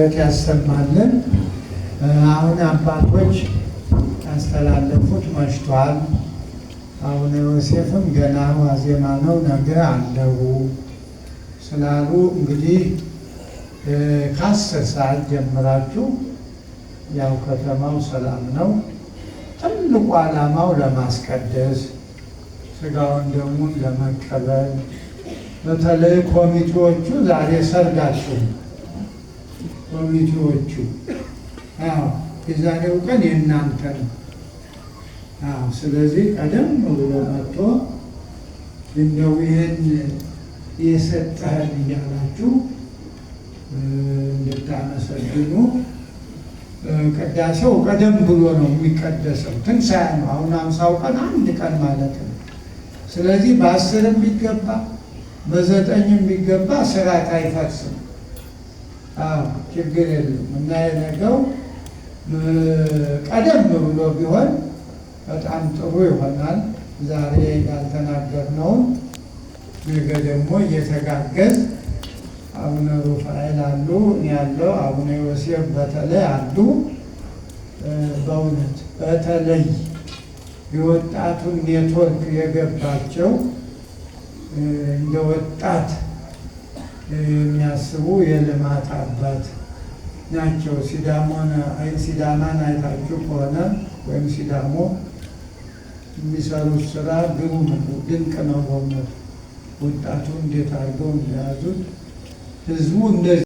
በረከት ያሰማልን። አሁን አባቶች ያስተላለፉት መሽቷል። አቡነ ዮሴፍም ገና ዋዜማ ነው ነገ አለሁ ስላሉ እንግዲህ ከ10 ሰዓት ጀምራችሁ ያው ከተማው ሰላም ነው። ትልቁ ዓላማው ለማስቀደስ ስጋውን ደሙን ለመቀበል በተለይ ኮሚቴዎቹ ዛሬ ሰርጋችሁ ኮሚቴዎቹ የዛሬው ቀን የእናንተ ነው። ስለዚህ ቀደም ብሎ መጥቶ እንደው ይህን የሰጠህን እያላችሁ እንድታመሰግኑ። ቅዳሴው ቀደም ብሎ ነው የሚቀደሰው። ትንሣኤ ነው። አሁን 50ው ቀን አንድ ቀን ማለት ነው። ስለዚህ በ10 ቢገባ በ9 ቢገባ ስርዓት አይፈርስም። ችግር የለም እና የነገው ቀደም ብሎ ቢሆን በጣም ጥሩ ይሆናል። ዛሬ ያልተናገርነውን ነገ ደግሞ እየተጋገዝ አቡነ ሩፋኤል አሉ ያለው አቡነ ዮሴፍ በተለይ አሉ። በእውነት በተለይ የወጣቱን ኔትወርክ የገባቸው እንደ ወጣት የሚያስቡ የልማት አባት ናቸው። ሲዳማን አይታችሁ ከሆነ ወይም ሲዳሞ የሚሰሩት ስራ ግሩም ነው፣ ድንቅ ነው። በእውነት ወጣቱ እንዴት አድርገው እንደያዙት ህዝቡ እንደዚህ